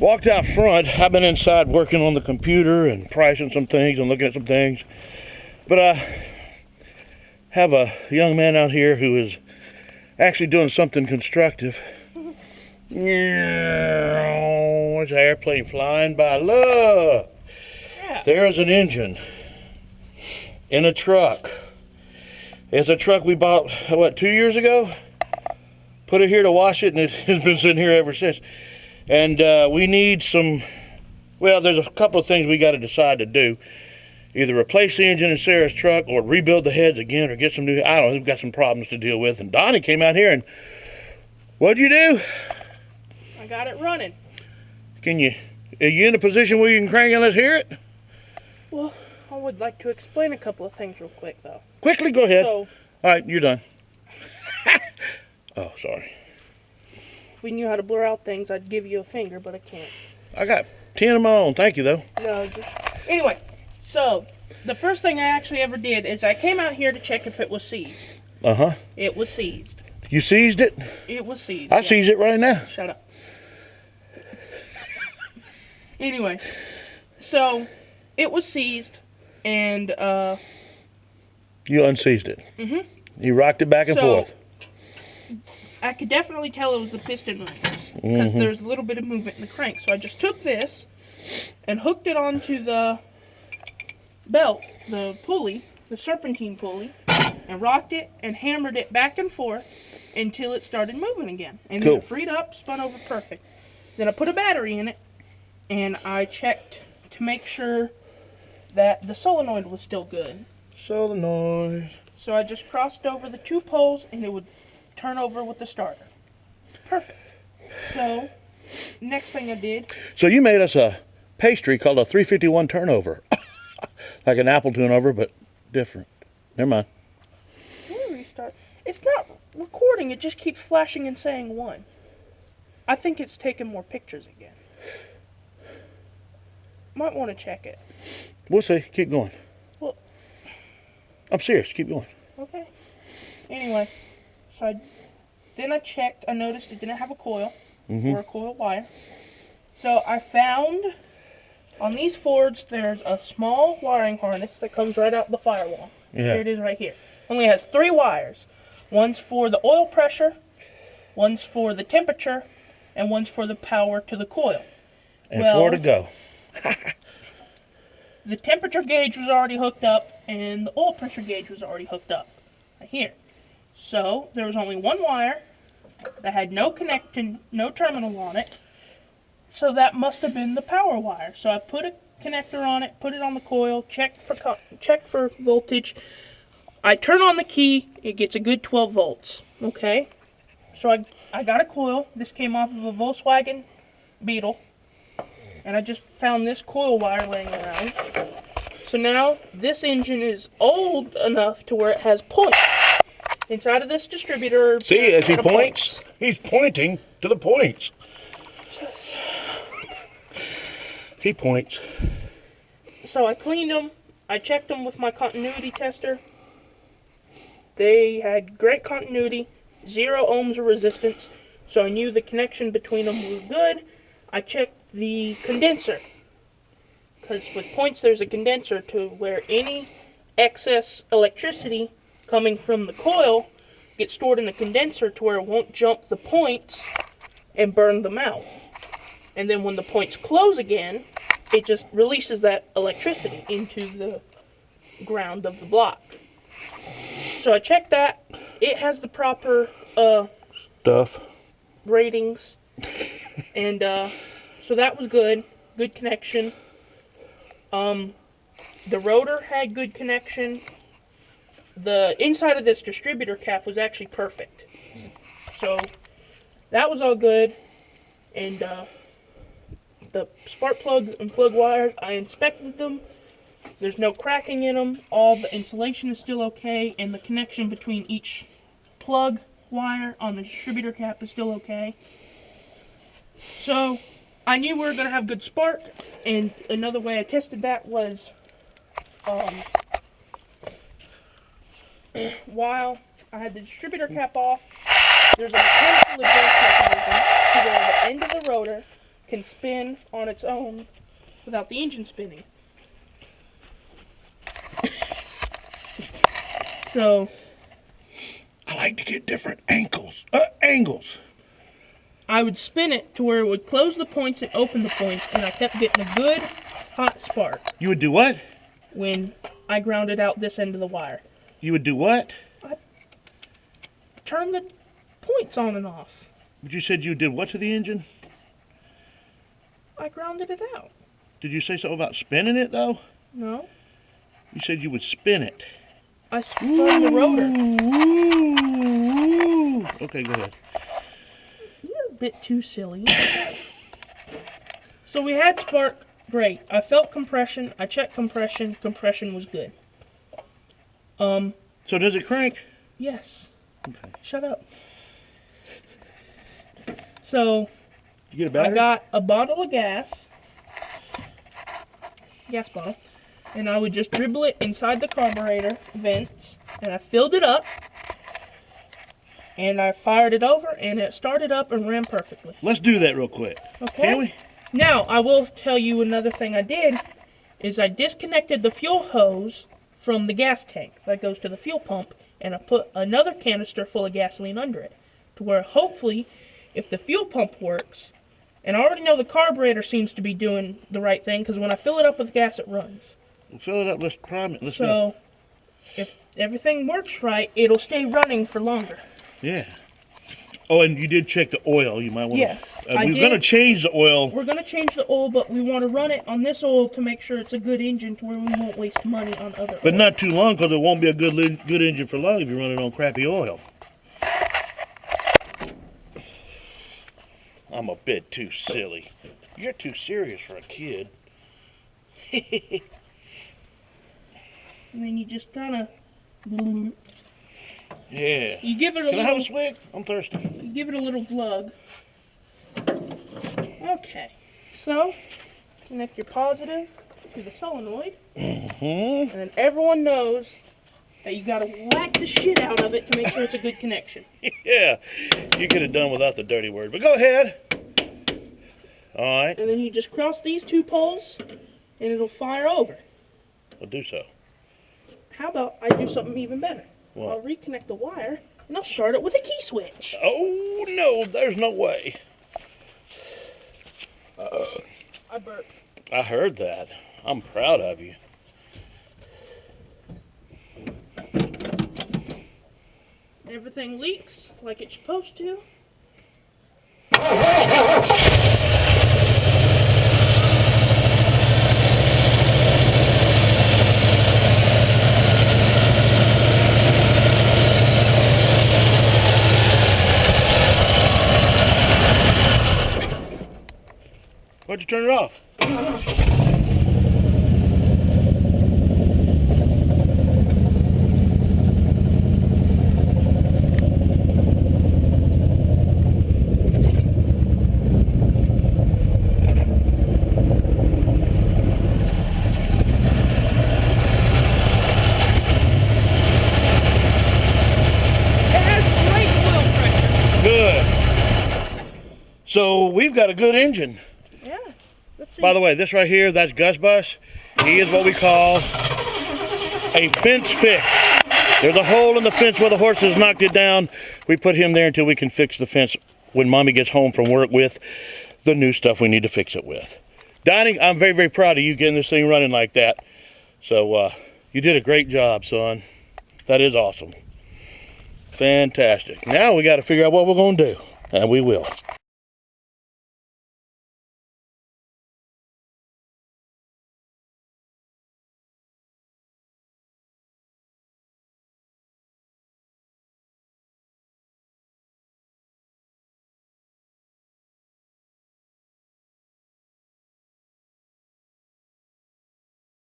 Walked out front. I've been inside working on the computer and pricing some things and looking at some things. But I have a young man out here who is actually doing something constructive. There's an airplane flying by. Look! Yeah. There's an engine in a truck. It's a truck we bought, 2 years ago? Put it here to wash it, and it's been sitting here ever since. And we need some, there's a couple of things we got to decide to do. Either replace the engine in Sarah's truck or rebuild the heads again or get some new, I don't know, we've got some problems to deal with. And Donnie came out here and, what'd you do? I got it running. Are you in a position where you can crank it? Let's hear it. Well, I would like to explain a couple of things real quick, though. Quickly, go ahead. So, all right, you're done. Oh, sorry. If we knew how to blur out things, I'd give you a finger, but I can't. I got 10 of my own. Thank you, though. No, anyway, so the first thing I actually ever did is I came out here to check if it was seized. Uh-huh. It was seized. You seized it? It was seized. I seized it right now. Shut up. Anyway, so it was seized, and you unseized it. Mm-hmm. You rocked it back and forth. I could definitely tell it was the piston ring because there's a little bit of movement in the crank. So I just took this and hooked it onto the belt, the pulley, the serpentine pulley, and rocked it and hammered it back and forth until it started moving again. And then it freed up, spun over perfect. Then I put a battery in it, and I checked to make sure that the solenoid was still good. Solenoid. So I just crossed over the two poles, and it would turn over with the starter. Perfect. So, next thing I did... So you made us a pastry called a 351 turnover. Like an apple turnover, but different. Never mind. Let me restart. It's not recording. It just keeps flashing and saying 1. I think it's taking more pictures again. Might want to check it. We'll see. Keep going. Well, I'm serious. Keep going. Okay. Anyway, so then I checked. I noticed it didn't have a coil or a coil wire. So I found on these Fords there's a small wiring harness that comes right out the firewall. Yeah. Here it is right here. Only has 3 wires. One's for the oil pressure, one's for the temperature, and one's for the power to the coil. And 4 to go. The temperature gauge was already hooked up, and the oil pressure gauge was already hooked up. Right here. So, there was only 1 wire that had no connection, no terminal on it. So that must have been the power wire. So I put a connector on it, put it on the coil, checked for voltage. I turn on the key, it gets a good 12 volts. Okay? So I got a coil. This came off of a Volkswagen Beetle. And I just found this coil wire laying around. So now this engine is old enough to where it has points. Inside of this distributor... See, as he points, he's pointing to the points. He points. So I cleaned them. I checked them with my continuity tester. They had great continuity, 0 ohms of resistance, so I knew the connection between them was good. I checked the condenser, because with points there's a condenser to where any excess electricity coming from the coil gets stored in the condenser to where it won't jump the points and burn them out. And then when the points close again, it just releases that electricity into the ground of the block. So I checked that. It has the proper stuff ratings. And so that was good. Good connection. The rotor had good connection. The inside of this distributor cap was actually perfect. So that was all good. And the spark plug and plug wires, I inspected them. There's no cracking in them. All the insulation is still okay. And the connection between each plug wire on the distributor cap is still okay. So I knew we were going to have good spark. And another way I tested that was while I had the distributor cap off, there's a mechanical adjust mechanism to where the end of the rotor can spin on its own without the engine spinning. So I like to get different angles. I would spin it to where it would close the points and open the points, and I kept getting a good hot spark. You would do what? When I grounded out this end of the wire. You would do what? Turn the points on and off. But you said you did what to the engine? I grounded it out. Did you say something about spinning it, though? No. You said you would spin it. I spun the rotor. Ooh. Okay, go ahead. You're a bit too silly. So we had spark. Great. I felt compression. I checked compression. Compression was good. So does it crank? Yes. Okay. Shut up. So you get a battery? I got a bottle of gas bottle, and I would just dribble it inside the carburetor vents, and I filled it up, and I fired it over, and it started up and ran perfectly. Let's do that real quick. Okay. Can we? Now, I will tell you another thing I did, is I disconnected the fuel hose from the gas tank that goes to the fuel pump, and I put another canister full of gasoline under it, to where hopefully, if the fuel pump works, and I already know the carburetor seems to be doing the right thing, because when I fill it up with gas, it runs. We'll fill it up, let's prime it, let's go. So, if everything works right, it'll stay running for longer. Yeah. Oh, and you did check the oil. You might want to. Yes, I we're did. going to change the oil. We're going to change the oil, but we want to run it on this oil to make sure it's a good engine to where we won't waste money on other But oil. not too long, because it won't be a good engine for long if you run it on crappy oil. I'm a bit too silly. You're too serious for a kid. And then you just kind of... Yeah. You give it a Can I have a swig? I'm thirsty. You give it a little glug. Okay. So, connect your positive to the solenoid. And then everyone knows that you gotta whack the shit out of it to make sure it's a good connection. Yeah. You could have done without the dirty word, but go ahead. All right. And then you just cross these two poles, and it'll fire over. I'll do so. How about I do something even better? What? I'll reconnect the wire, and I'll start it with a key switch. Oh, no, there's no way. I burped. I heard that. I'm proud of you. Everything leaks like it's supposed to. Why'd you turn it off? Good. So we've got a good engine. Yeah. Let's see. By the way, this right here, that's Gus Bus. He is what we call a fence fix. There's a hole in the fence where the horses knocked it down. We put him there until we can fix the fence when Mommy gets home from work with the new stuff we need to fix it with. Donnie, I'm very, very proud of you getting this thing running like that. So you did a great job, son. That is awesome. Fantastic. Now we got to figure out what we're going to do. And we will.